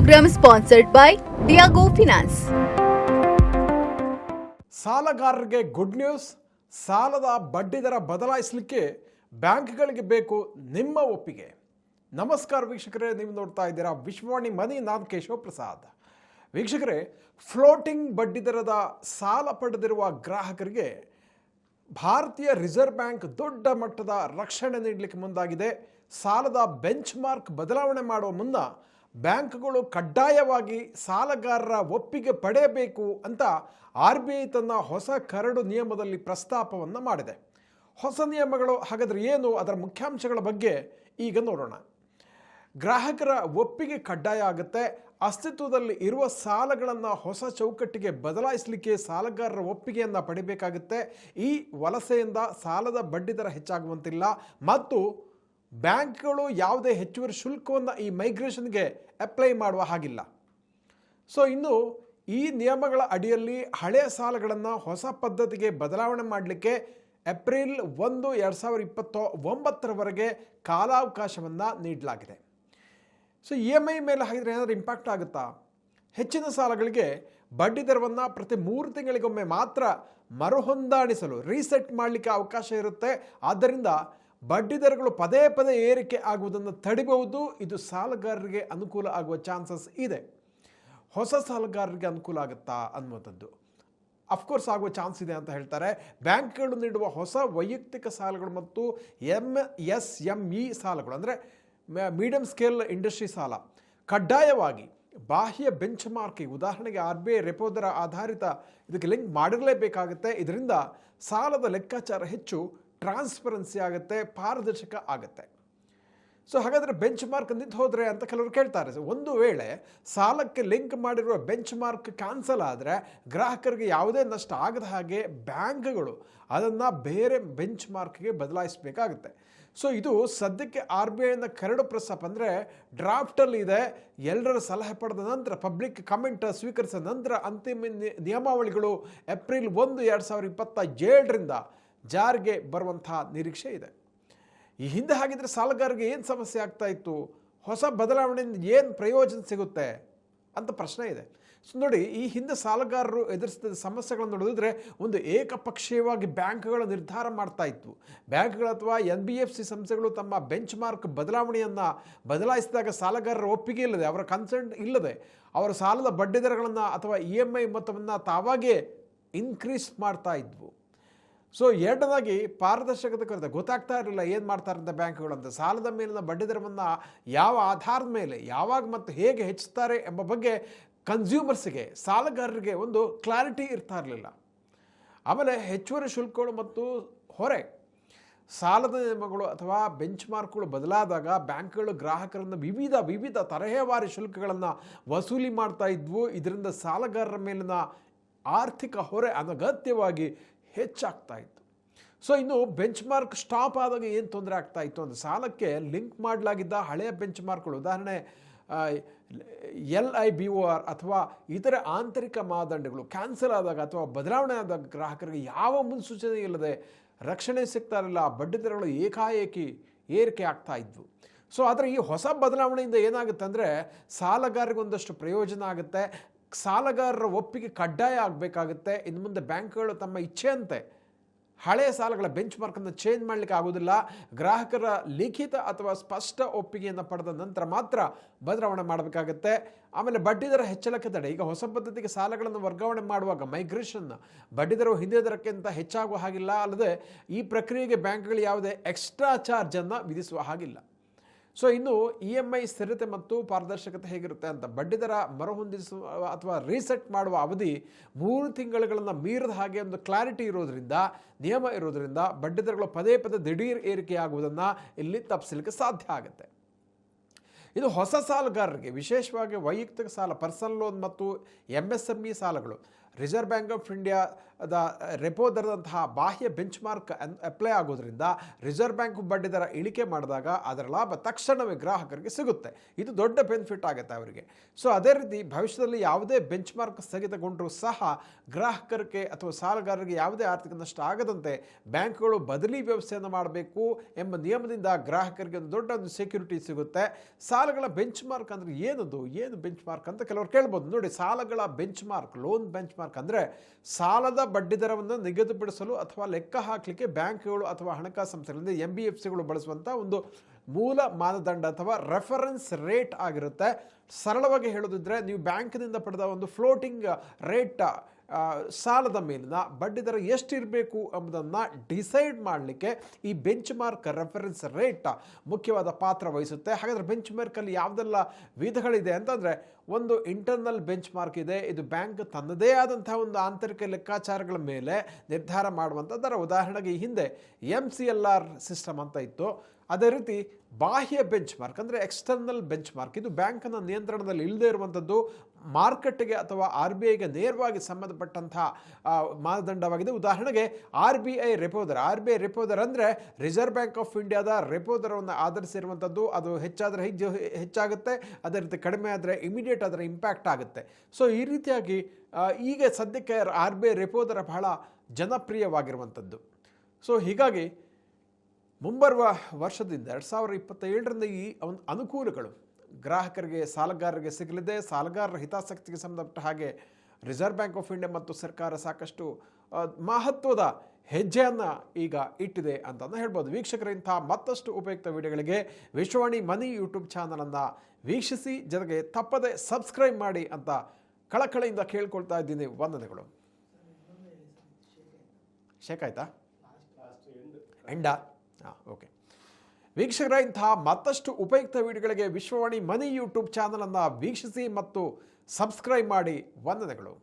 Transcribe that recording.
program sponsored by Diago Finance. ಸಾಲಗಾರರಿಗೆ good news. ಸಾಲದ ಬಡ್ಡಿದರ ಬದಲಾಯಿಸಲಿಕ್ಕೆ ಬ್ಯಾಂಕ್ಗಳಿಗೆ ಬೇಕು ನಿಮ್ಮ ಒಪ್ಪಿಗೆ. ನಮಸ್ಕಾರ ವೀಕ್ಷಕರೇ, ನೀವು ನೋಡ್ತಾ ಇದ್ದೀರಾ ವಿಶ್ವವಾಣಿ ಮನಿ. ನಾನು ಕೇಶವ ಪ್ರಸಾದ್. ವೀಕ್ಷಕರೇ, ಫ್ಲೋಟಿಂಗ್ ಬಡ್ಡಿದರದ ಸಾಲ ಪಡೆದಿರುವ ಗ್ರಾಹಕರಿಗೆ ಭಾರತೀಯ ರಿಸರ್ವ್ ಬ್ಯಾಂಕ್ ದೊಡ್ಡ ಮಟ್ಟದ ರಕ್ಷಣೆ ನೀಡಲಿಕ್ಕೆ ಮುಂದಾಗಿದೆ. ಸಾಲದ ಬೆಂಚ್ ಮಾರ್ಕ್ ಬದಲಾವಣೆ ಮಾಡುವ ಮುನ್ನ ಬ್ಯಾಂಕ್ಗಳು ಕಡ್ಡಾಯವಾಗಿ ಸಾಲಗಾರರ ಒಪ್ಪಿಗೆ ಪಡೆಯಬೇಕು ಅಂತ RBI ತನ್ನ ಹೊಸ ಕರಡು ನಿಯಮದಲ್ಲಿ ಪ್ರಸ್ತಾಪವನ್ನು ಮಾಡಿದೆ. ಹೊಸ ನಿಯಮಗಳು ಹಾಗಾದರೆ ಏನು, ಅದರ ಮುಖ್ಯಾಂಶಗಳ ಬಗ್ಗೆ ಈಗ ನೋಡೋಣ. ಗ್ರಾಹಕರ ಒಪ್ಪಿಗೆ ಕಡ್ಡಾಯ ಆಗುತ್ತೆ. ಅಸ್ತಿತ್ವದಲ್ಲಿ ಇರುವ ಸಾಲಗಳನ್ನು ಹೊಸ ಚೌಕಟ್ಟಿಗೆ ಬದಲಾಯಿಸಲಿಕ್ಕೆ ಸಾಲಗಾರರ ಒಪ್ಪಿಗೆಯನ್ನು ಪಡಿಬೇಕಾಗುತ್ತೆ. ಈ ವಲಸೆಯಿಂದ ಸಾಲದ ಬಡ್ಡಿದರ ಹೆಚ್ಚಾಗುವಂತಿಲ್ಲ ಮತ್ತು ಬ್ಯಾಂಕ್ಗಳು ಯಾವುದೇ ಹೆಚ್ಚುವರಿ ಶುಲ್ಕವನ್ನು ಈ ಮೈಗ್ರೇಷನ್ಗೆ ಅಪ್ಲೈ ಮಾಡುವ ಹಾಗಿಲ್ಲ. ಸೊ ಇನ್ನು ಈ ನಿಯಮಗಳ ಅಡಿಯಲ್ಲಿ ಹಳೆಯ ಸಾಲಗಳನ್ನು ಹೊಸ ಪದ್ಧತಿಗೆ ಬದಲಾವಣೆ ಮಾಡಲಿಕ್ಕೆ ಏಪ್ರಿಲ್ 1, 2029 ಕಾಲಾವಕಾಶವನ್ನು ನೀಡಲಾಗಿದೆ. ಸೊ EMI ಮೇಲೆ ಹಾಗಿದ್ರೆ ಏನಾದರೂ ಇಂಪ್ಯಾಕ್ಟ್ ಆಗುತ್ತಾ? ಹೆಚ್ಚಿನ ಸಾಲಗಳಿಗೆ ಬಡ್ಡಿ ದರವನ್ನು ಪ್ರತಿ 3 ತಿಂಗಳಿಗೊಮ್ಮೆ ಮಾತ್ರ ಮರುಹೊಂದಾಣಿಸಲು ರೀಸೆಟ್ ಮಾಡಲಿಕ್ಕೆ ಅವಕಾಶ ಇರುತ್ತೆ. ಆದ್ದರಿಂದ ಬಡ್ಡಿ ದರಗಳು ಪದೇ ಪದೇ ಏರಿಕೆ ಆಗುವುದನ್ನು ತಡಿಬಹುದು. ಇದು ಸಾಲಗಾರರಿಗೆ ಅನುಕೂಲ ಆಗುವ ಚಾನ್ಸಸ್ ಇದೆ. ಹೊಸ ಸಾಲಗಾರರಿಗೆ ಅನುಕೂಲ ಆಗುತ್ತಾ ಅನ್ನುವಂಥದ್ದು ಅಫ್ಕೋರ್ಸ್ ಆಗುವ ಚಾನ್ಸ್ ಇದೆ ಅಂತ ಹೇಳ್ತಾರೆ. ಬ್ಯಾಂಕ್ಗಳು ನೀಡುವ ಹೊಸ ವೈಯಕ್ತಿಕ ಸಾಲಗಳು ಮತ್ತು MSME ಸಾಲಗಳು ಅಂದರೆ ಮೀಡಿಯಂ ಸ್ಕೇಲ್ ಇಂಡಸ್ಟ್ರಿ ಸಾಲ ಕಡ್ಡಾಯವಾಗಿ ಬಾಹ್ಯ ಬೆಂಚ್ ಮಾರ್ಕಿಂಗ್, ಉದಾಹರಣೆಗೆ RBI ರೆಪೋ ದರ ಆಧಾರಿತ ಇದಕ್ಕೆ ಲಿಂಕ್ ಮಾಡಿರಲೇಬೇಕಾಗುತ್ತೆ. ಇದರಿಂದ ಸಾಲದ ಲೆಕ್ಕಾಚಾರ ಹೆಚ್ಚು ಟ್ರಾನ್ಸ್ಪರೆನ್ಸಿ ಆಗುತ್ತೆ, ಪಾರದರ್ಶಕ ಆಗುತ್ತೆ. ಸೊ ಹಾಗಾದರೆ ಬೆಂಚ್ ಮಾರ್ಕ್ ನಿಂತು ಹೋದರೆ ಅಂತ ಕೆಲವರು ಕೇಳ್ತಾರೆ. ಒಂದು ವೇಳೆ ಸಾಲಕ್ಕೆ ಲಿಂಕ್ ಮಾಡಿರುವ ಬೆಂಚ್ ಮಾರ್ಕ್ ಕ್ಯಾನ್ಸಲ್ ಆದರೆ ಗ್ರಾಹಕರಿಗೆ ಯಾವುದೇ ನಷ್ಟ ಆಗದ ಹಾಗೆ ಬ್ಯಾಂಕ್ಗಳು ಅದನ್ನು ಬೇರೆ ಬೆಂಚ್ ಮಾರ್ಕ್ಗೆ ಬದಲಾಯಿಸಬೇಕಾಗುತ್ತೆ. ಸೊ ಇದು ಸದ್ಯಕ್ಕೆ RBIನ ಕರಡು ಪ್ರಸ್ತಾಪ ಅಂದರೆ ಡ್ರಾಫ್ಟಲ್ಲಿ ಇದೆ. ಎಲ್ಲರ ಸಲಹೆ ಪಡೆದ ನಂತರ ಪಬ್ಲಿಕ್ ಕಮೆಂಟ್ ಸ್ವೀಕರಿಸಿದ ನಂತರ ಅಂತಿಮ ನಿಯಮಾವಳಿಗಳು ಏಪ್ರಿಲ್ 1, 2027 ಜಾರಿಗೆ ಬರುವಂತಹ ನಿರೀಕ್ಷೆ ಇದೆ. ಈ ಹಿಂದೆ ಹಾಗಿದ್ರೆ ಸಾಲಗಾರರಿಗೆ ಏನು ಸಮಸ್ಯೆ ಆಗ್ತಾ ಇತ್ತು, ಹೊಸ ಬದಲಾವಣೆಯಿಂದ ಏನು ಪ್ರಯೋಜನ ಸಿಗುತ್ತೆ ಅಂತ ಪ್ರಶ್ನೆ ಇದೆ. ಸೊ ನೋಡಿ, ಈ ಹಿಂದೆ ಸಾಲಗಾರರು ಎದುರಿಸಿದ ಸಮಸ್ಯೆಗಳನ್ನು ನೋಡಿದ್ರೆ ಒಂದು ಏಕಪಕ್ಷೀಯವಾಗಿ ಬ್ಯಾಂಕ್ಗಳು ನಿರ್ಧಾರ ಮಾಡ್ತಾ ಇತ್ತು. ಬ್ಯಾಂಕ್ಗಳು ಅಥವಾ NBFC ಸಂಸ್ಥೆಗಳು ತಮ್ಮ ಬೆಂಚ್ ಮಾರ್ಕ್ ಬದಲಾವಣೆಯನ್ನು ಬದಲಾಯಿಸಿದಾಗ ಸಾಲಗಾರರ ಒಪ್ಪಿಗೆ ಇಲ್ಲದೆ, ಅವರ ಕನ್ಸೆಂಟ್ ಇಲ್ಲದೆ ಅವರ ಸಾಲದ ಬಡ್ಡಿ ದರಗಳನ್ನು ಅಥವಾ EMI ಮೊತ್ತವನ್ನು ತಾವಾಗೇ ಇನ್ಕ್ರೀಸ್ ಮಾಡ್ತಾ ಇದ್ವು. ಸೊ ಎರಡನೇದಾಗಿ ಪಾರದರ್ಶಕತೆ ಕೊರತೆ, ಗೊತ್ತಾಗ್ತಾ ಇರಲಿಲ್ಲ ಏನು ಮಾಡ್ತಾರೆ ಅಂತ ಬ್ಯಾಂಕ್ಗಳು ಅಂತ. ಸಾಲದ ಮೇಲಿನ ಬಡ್ಡಿ ದರವನ್ನು ಯಾವ ಆಧಾರದ ಮೇಲೆ ಯಾವಾಗ ಮತ್ತು ಹೇಗೆ ಹೆಚ್ಚುತ್ತಾರೆ ಎಂಬ ಬಗ್ಗೆ ಕನ್ಸ್ಯೂಮರ್ಸ್ಗೆ, ಸಾಲಗಾರರಿಗೆ ಒಂದು ಕ್ಲಾರಿಟಿ ಇರ್ತಾ ಇರಲಿಲ್ಲ. ಆಮೇಲೆ ಹೆಚ್ಚುವರಿ ಶುಲ್ಕಗಳು ಮತ್ತು ಹೊರೆ, ಸಾಲದ ನಿಯಮಗಳು ಅಥವಾ ಬೆಂಚ್ ಮಾರ್ಕ್ಗಳು ಬದಲಾದಾಗ ಬ್ಯಾಂಕ್ಗಳು ಗ್ರಾಹಕರನ್ನು ವಿವಿಧ ತರಹೇವಾರಿ ಶುಲ್ಕಗಳನ್ನು ವಸೂಲಿ ಮಾಡ್ತಾ ಇದ್ವು. ಇದರಿಂದ ಸಾಲಗಾರರ ಮೇಲಿನ ಆರ್ಥಿಕ ಹೊರೆ ಅನಗತ್ಯವಾಗಿ ಹೆಚ್ಚಾಗ್ತಾ ಇತ್ತು. ಸೊ ಇನ್ನು ಬೆಂಚ್ ಮಾರ್ಕ್ ಸ್ಟಾಪ್ ಆದಾಗ ಏನು ತೊಂದರೆ ಆಗ್ತಾ ಇತ್ತು ಅಂದರೆ, ಸಾಲಕ್ಕೆ ಲಿಂಕ್ ಮಾಡಲಾಗಿದ್ದ ಹಳೆಯ ಬೆಂಚ್ ಮಾರ್ಕ್ಗಳು, ಉದಾಹರಣೆ LIBOR ಅಥವಾ ಇತರೆ ಆಂತರಿಕ ಮಾನದಂಡಗಳು ಕ್ಯಾನ್ಸಲ್ ಆದಾಗ ಅಥವಾ ಬದಲಾವಣೆ ಆದಾಗ ಗ್ರಾಹಕರಿಗೆ ಯಾವ ಮುನ್ಸೂಚನೆ ಇಲ್ಲದೆ ರಕ್ಷಣೆ ಸಿಗ್ತಾ ಇರಲಿಲ್ಲ. ಬಡ್ಡಿ ದರಗಳು ಏಕಾಏಕಿ ಏರಿಕೆ ಆಗ್ತಾ ಇದ್ವು. ಸೊ ಆದರೆ ಈ ಹೊಸ ಬದಲಾವಣೆಯಿಂದ ಏನಾಗುತ್ತೆ ಅಂದರೆ ಸಾಲಗಾರರಿಗೊಂದಷ್ಟು ಪ್ರಯೋಜನ ಆಗುತ್ತೆ. ಸಾಲಗಾರರ ಒಪ್ಪಿಗೆ ಕಡ್ಡಾಯ ಆಗಬೇಕಾಗುತ್ತೆ. ಇನ್ನು ಮುಂದೆ ಬ್ಯಾಂಕ್ಗಳು ತಮ್ಮ ಇಚ್ಛೆಯಂತೆ ಹಳೆಯ ಸಾಲಗಳ ಬೆಂಚ್ ಮಾರ್ಕನ್ನು ಚೇಂಜ್ ಮಾಡಲಿಕ್ಕೆ ಆಗೋದಿಲ್ಲ. ಗ್ರಾಹಕರ ಲಿಖಿತ ಅಥವಾ ಸ್ಪಷ್ಟ ಒಪ್ಪಿಗೆಯನ್ನು ಪಡೆದ ನಂತರ ಮಾತ್ರ ಬದಲಾವಣೆ ಮಾಡಬೇಕಾಗತ್ತೆ. ಆಮೇಲೆ ಬಡ್ಡಿದರ ಹೆಚ್ಚಳಕ್ಕೆ ತಡೆ. ಈಗ ಹೊಸ ಪದ್ಧತಿಗೆ ಸಾಲಗಳನ್ನು ವರ್ಗಾವಣೆ ಮಾಡುವಾಗ ಮೈಗ್ರೇಷನ್ ಬಡ್ಡಿದರವು ಹಿಂದಿನ ದರಕ್ಕಿಂತ ಹೆಚ್ಚಾಗುವ ಹಾಗಿಲ್ಲ. ಅಲ್ಲದೆ ಈ ಪ್ರಕ್ರಿಯೆಗೆ ಬ್ಯಾಂಕ್ಗಳು ಯಾವುದೇ ಎಕ್ಸ್ಟ್ರಾ ಚಾರ್ಜನ್ನು ವಿಧಿಸುವ ಹಾಗಿಲ್ಲ. ಸೊ ಇನ್ನು EMI ಸ್ಥಿರತೆ ಮತ್ತು ಪಾರದರ್ಶಕತೆ ಹೇಗಿರುತ್ತೆ ಅಂತ, ಬಡ್ಡಿದರ ಮರುಹೊಂದಿಸುವ ಅಥವಾ ರೀಸೆಟ್ ಮಾಡುವ ಅವಧಿ 3 ತಿಂಗಳುಗಳನ್ನು ಮೀರಿದ ಹಾಗೆ ಒಂದು ಕ್ಲಾರಿಟಿ ಇರೋದ್ರಿಂದ, ನಿಯಮ ಇರೋದ್ರಿಂದ ಬಡ್ಡಿದರಗಳು ಪದೇ ಪದೇ ದಿಢೀರ್ ಏರಿಕೆ ಆಗುವುದನ್ನು ಇಲ್ಲಿ ತಪ್ಪಿಸಲಿಕ್ಕೆ ಸಾಧ್ಯ ಆಗುತ್ತೆ. ಇದು ಹೊಸ ಸಾಲಗಾರರಿಗೆ, ವಿಶೇಷವಾಗಿ ವೈಯಕ್ತಿಕ ಸಾಲ, ಪರ್ಸನಲ್ ಲೋನ್ ಮತ್ತು MSME ಸಾಲಗಳು ರಿಸರ್ವ್ ಬ್ಯಾಂಕ್ ಆಫ್ ಇಂಡಿಯಾದ ರೆಪೋ ದರದಂತಹ ಬಾಹ್ಯ ಬೆಂಚ್ ಮಾರ್ಕ್ ಅಪ್ಲೈ ಆಗೋದ್ರಿಂದ ರಿಸರ್ವ್ ಬ್ಯಾಂಕ್ ಬಡ್ಡಿ ದರ ಇಳಿಕೆ ಮಾಡಿದಾಗ ಅದರ ಲಾಭ ತಕ್ಷಣವೇ ಗ್ರಾಹಕರಿಗೆ ಸಿಗುತ್ತೆ. ಇದು ದೊಡ್ಡ ಬೆನಿಫಿಟ್ ಆಗುತ್ತೆ ಅವರಿಗೆ. ಸೊ ಅದೇ ರೀತಿ ಭವಿಷ್ಯದಲ್ಲಿ ಯಾವುದೇ ಬೆಂಚ್ ಮಾರ್ಕ್ ಸ್ಥಗಿತಗೊಂಡರೂ ಸಹ ಗ್ರಾಹಕರಿಗೆ ಅಥವಾ ಸಾಲಗಾರರಿಗೆ ಯಾವುದೇ ಆರ್ಥಿಕ ನಷ್ಟ ಆಗದಂತೆ ಬ್ಯಾಂಕ್ಗಳು ಬದಲಿ ವ್ಯವಸ್ಥೆಯನ್ನು ಮಾಡಬೇಕು ಎಂಬ ನಿಯಮದಿಂದ ಗ್ರಾಹಕರಿಗೆ ಒಂದು ದೊಡ್ಡ ಒಂದು ಸೆಕ್ಯೂರಿಟಿ ಸಿಗುತ್ತೆ. ಸಾಲಗಳ ಬೆಂಚ್ ಮಾರ್ಕ್ ಅಂದರೆ ಏನು ಬೆಂಚ್ ಮಾರ್ಕ್ ಅಂತ ಕೆಲವರು ಕೇಳ್ಬೋದು. ನೋಡಿ, ಸಾಲಗಳ bench mark, loan bench mark ಅಂದರೆ ಸಾಲದ ಬಡ್ಡಿ ದರವನ್ನು ನಿಗದಿಪಡಿಸಲು ಅಥವಾ ಲೆಕ್ಕ ಹಾಕಲಿಕ್ಕೆ ಬ್ಯಾಂಕ್ಗಳು ಅಥವಾ ಹಣಕಾಸು ಸಂಸ್ಥೆಗಳಿಂದ NBFCಗಳು ಬಳಸುವಂಥ ಒಂದು ಮೂಲ ಮಾನದಂಡ ಅಥವಾ ರೆಫರೆನ್ಸ್ ರೇಟ್ ಆಗಿರುತ್ತೆ. ಸರಳವಾಗಿ ಹೇಳೋದಿದ್ರೆ ನೀವು ಬ್ಯಾಂಕ್ನಿಂದ ಪಡೆದ ಒಂದು ಫ್ಲೋಟಿಂಗ್ ರೇಟ್ ಸಾಲದ ಮೇಲಿನ ಬಡ್ಡಿ ದರ ಎಷ್ಟಿರಬೇಕು ಎಂಬುದನ್ನು ಡಿಸೈಡ್ ಮಾಡಲಿಕ್ಕೆ ಈ ಬೆಂಚ್ ಮಾರ್ಕ್ ರೆಫರೆನ್ಸ್ ರೇಟ್ ಮುಖ್ಯವಾದ ಪಾತ್ರ ವಹಿಸುತ್ತೆ. ಹಾಗಾದರೆ ಬೆಂಚ್ ಮಾರ್ಕಲ್ಲಿ ಯಾವುದೆಲ್ಲ ವಿಧಗಳಿದೆ ಅಂತಂದರೆ, ಒಂದು ಇಂಟರ್ನಲ್ ಬೆಂಚ್ ಮಾರ್ಕ್ ಇದೆ. ಇದು ಬ್ಯಾಂಕ್ ತನ್ನದೇ ಆದಂಥ ಒಂದು ಆಂತರಿಕ ಲೆಕ್ಕಾಚಾರಗಳ ಮೇಲೆ ನಿರ್ಧಾರ ಮಾಡುವಂಥದ್ದರ. ಉದಾಹರಣೆಗೆ ಈ ಹಿಂದೆ MCLR ಸಿಸ್ಟಮ್ ಅಂತ ಇತ್ತು. ಅದೇ ರೀತಿ ಬಾಹ್ಯ ಬೆಂಚ್ ಮಾರ್ಕ್ ಅಂದರೆ ಎಕ್ಸ್ಟರ್ನಲ್ ಬೆಂಚ್ ಮಾರ್ಕ್. ಇದು ಬ್ಯಾಂಕನ ನಿಯಂತ್ರಣದಲ್ಲಿ ಇಲ್ಲದೇ ಇರುವಂಥದ್ದು, ಮಾರ್ಕೆಟ್ಗೆ ಅಥವಾ RBIಗೆ ನೇರವಾಗಿ ಸಂಬಂಧಪಟ್ಟಂಥ ಮಾನದಂಡವಾಗಿದೆ. ಉದಾಹರಣೆಗೆ RBI ರೆಪೋ ದರ ಅಂದರೆ ರಿಸರ್ವ್ ಬ್ಯಾಂಕ್ ಆಫ್ ಇಂಡಿಯಾದ ರೆಪೋ ದರವನ್ನು ಆಧರಿಸಿರುವಂಥದ್ದು. ಅದು ಹೆಚ್ಚಾದರೆ ಹೆಚ್ಚಾಗುತ್ತೆ, ಅದೇ ರೀತಿ ಕಡಿಮೆ ಆದರೆ ಇಮಿಡಿಯೇಟ್ ಅದರ ಇಂಪ್ಯಾಕ್ಟ್ ಆಗುತ್ತೆ. ಸೊ ಈ ರೀತಿಯಾಗಿ ಈಗ ಸದ್ಯಕ್ಕೆ RBI ರೆಪೋ ದರ ಬಹಳ ಜನಪ್ರಿಯವಾಗಿರುವಂಥದ್ದು. ಸೊ ಹೀಗಾಗಿ ಮುಂಬರುವ ವರ್ಷದಿಂದ 2027ರಿಂದ ಈ ಒಂದು ಅನುಕೂಲಗಳು ಗ್ರಾಹಕರಿಗೆ, ಸಾಲಗಾರರಿಗೆ ಸಿಗಲಿದೆ. ಸಾಲಗಾರರ ಹಿತಾಸಕ್ತಿಗೆ ಸಂಬಂಧಪಟ್ಟ ಹಾಗೆ ರಿಸರ್ವ್ ಬ್ಯಾಂಕ್ ಆಫ್ ಇಂಡಿಯಾ ಮತ್ತು ಸರ್ಕಾರ ಸಾಕಷ್ಟು ಮಹತ್ವದ ಹೆಜ್ಜೆಯನ್ನು ಈಗ ಇಟ್ಟಿದೆ ಅಂತಂದು ಹೇಳ್ಬೋದು. ವೀಕ್ಷಕರ, ಇಂಥ ಮತ್ತಷ್ಟು ಉಪಯುಕ್ತ ವಿಡಿಯೋಗಳಿಗೆ ವಿಶ್ವವಾಣಿ ಮನಿ ಯೂಟ್ಯೂಬ್ ಚಾನಲನ್ನು ವೀಕ್ಷಿಸಿ, ಜೊತೆಗೆ ತಪ್ಪದೆ ಸಬ್ಸ್ಕ್ರೈಬ್ ಮಾಡಿ ಅಂತ ಕಳಕಳಿಯಿಂದ ಕೇಳ್ಕೊಳ್ತಾ ಇದ್ದೀನಿ. ವಂದನೆಗಳು. ಶೇಕ್ ಆಯ್ತಾ? ಎಂಡಾ? ಓಕೆ ವೀಕ್ಷಕರ, ಇಂತಹ ಮತ್ತಷ್ಟು ಉಪಯುಕ್ತ ವಿಡಿಯೋಗಳಿಗೆ ವಿಶ್ವವಾಣಿ ಮನಿ ಯೂಟ್ಯೂಬ್ ಚಾನಲನ್ನು ವೀಕ್ಷಿಸಿ ಮತ್ತು ಸಬ್ಸ್ಕ್ರೈಬ್ ಮಾಡಿ. ವಂದನೆಗಳು.